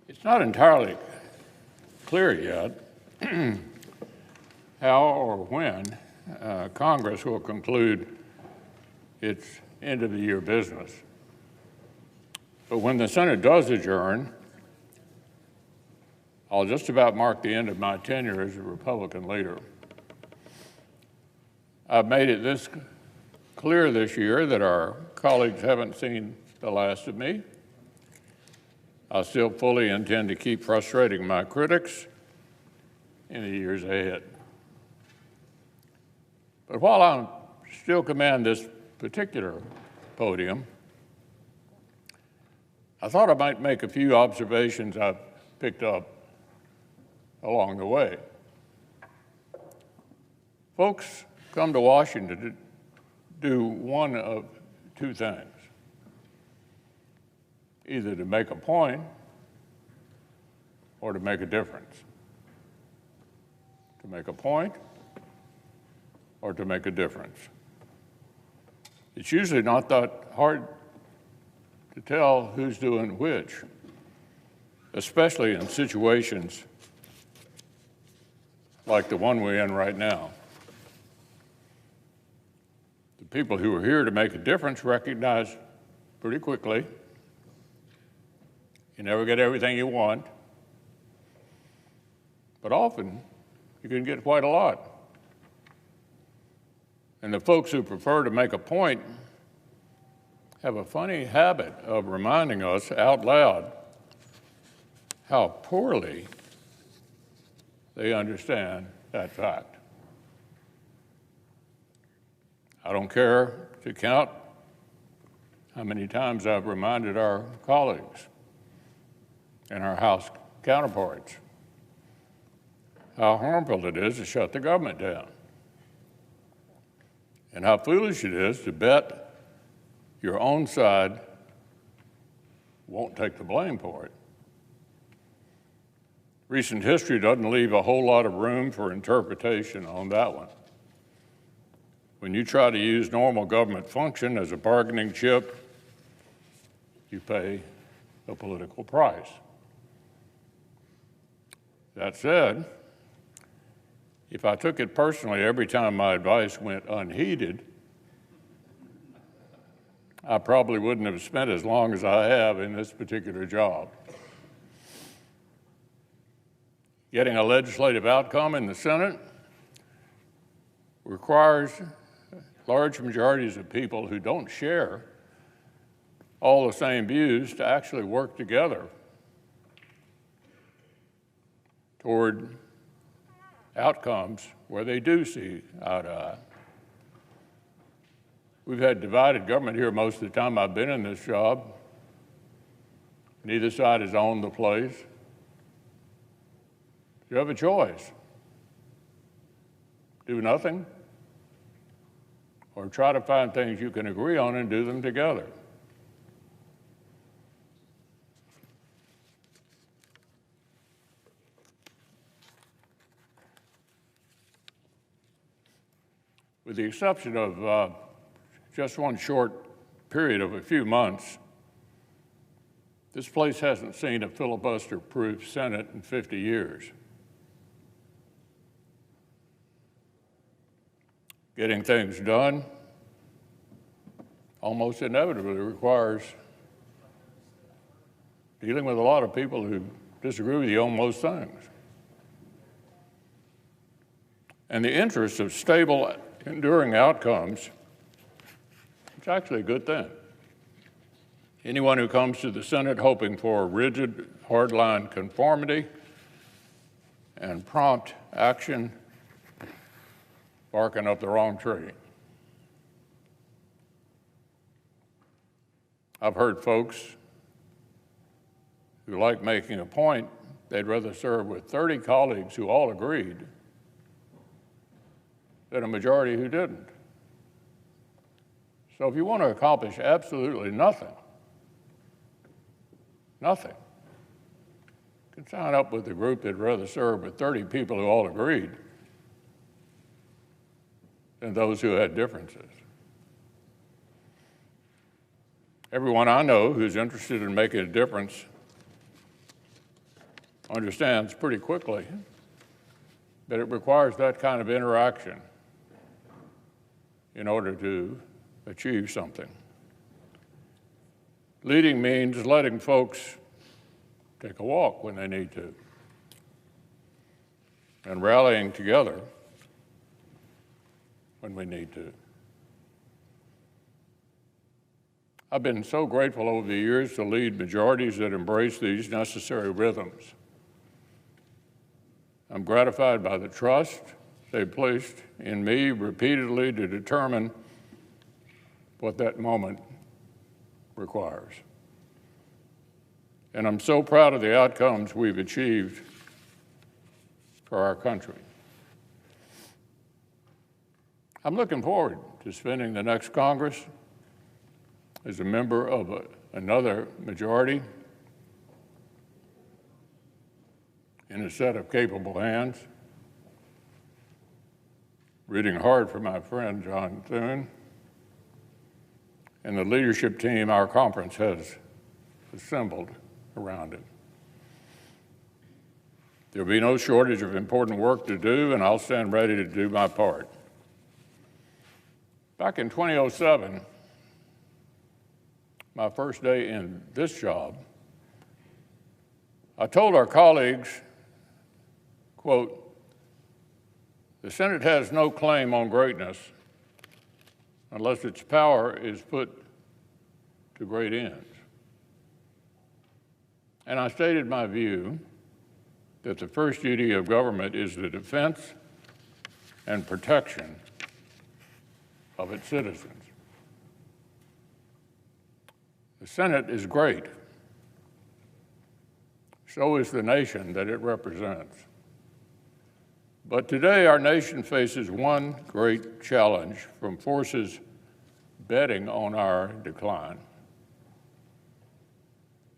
It's not entirely clear yet how or when Congress will conclude its end-of-the-year business. But when the Senate does adjourn, I'll just about mark the end of my tenure as a Republican leader. I've made it this clear this year that our colleagues haven't seen the last of me. I still fully intend to keep frustrating my critics in the years ahead. But while I still command this particular podium, I thought I might make a few observations I've picked up along the way. Folks come to Washington to do one of two things: either to make a point or to make a difference. To make a point or to make a difference. It's usually not that hard to tell who's doing which, especially in situations like the one we're in right now. The people who are here to make a difference recognize pretty quickly you never get everything you want, but often you can get quite a lot. And the folks who prefer to make a point have a funny habit of reminding us out loud how poorly they understand that fact. I don't care to count how many times I've reminded our colleagues and our House counterparts how harmful it is to shut the government down, and how foolish it is to bet your own side won't take the blame for it. Recent history doesn't leave a whole lot of room for interpretation on that one. When you try to use normal government function as a bargaining chip, you pay a political price. That said, if I took it personally every time my advice went unheeded, I probably wouldn't have spent as long as I have in this particular job. Getting a legislative outcome in the Senate requires large majorities of people who don't share all the same views to actually work together toward outcomes where they do see eye to eye. We've had divided government here most of the time I've been in this job. Neither side has owned the place. You have a choice. Do nothing, or try to find things you can agree on and do them together. With the exception of just one short period of a few months, this place hasn't seen a filibuster-proof Senate in 50 years. Getting things done almost inevitably requires dealing with a lot of people who disagree with you on most things. And the interest of stable, enduring outcomes, it's actually a good thing. Anyone who comes to the Senate hoping for rigid, hardline conformity and prompt action barking up the wrong tree. I've heard folks who like making a point they'd rather serve with 30 colleagues who all agreed than a majority who didn't. So if you want to accomplish absolutely nothing, you can sign up with the group that'd rather serve with 30 people who all agreed than those who had differences. Everyone I know who's interested in making a difference understands pretty quickly that it requires that kind of interaction in order to achieve something. Leading means letting folks take a walk when they need to, and rallying together when we need to. I've been so grateful over the years to lead majorities that embrace these necessary rhythms. I'm gratified by the trust they placed in me repeatedly to determine what that moment requires. And I'm so proud of the outcomes we've achieved for our country. I'm looking forward to spending the next Congress as a member of another majority in a set of capable hands, rooting hard for my friend John Thune and the leadership team our conference has assembled around him. There'll be no shortage of important work to do, and I'll stand ready to do my part. Back in 2007, my first day in this job, I told our colleagues, quote, "The Senate has no claim on greatness unless its power is put to great ends." And I stated my view that the first duty of government is the defense and protection of its citizens. The Senate is great. So is the nation that it represents. But today our nation faces one great challenge from forces betting on our decline.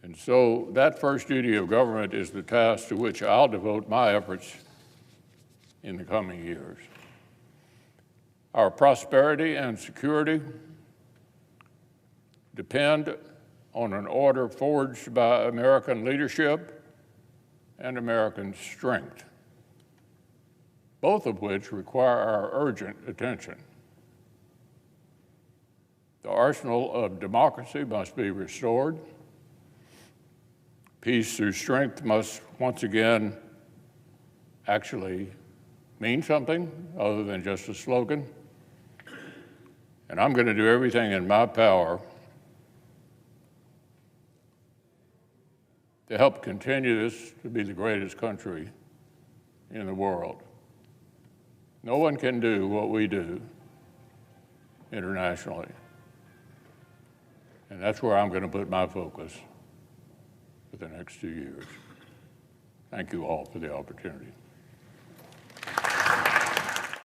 And so that first duty of government is the task to which I'll devote my efforts in the coming years. Our prosperity and security depend on an order forged by American leadership and American strength, both of which require our urgent attention. The arsenal of democracy must be restored. Peace through strength must once again actually mean something other than just a slogan. And I'm going to do everything in my power to help continue this to be the greatest country in the world. No one can do what we do internationally. And that's where I'm going to put my focus for the next 2 years. Thank you all for the opportunity.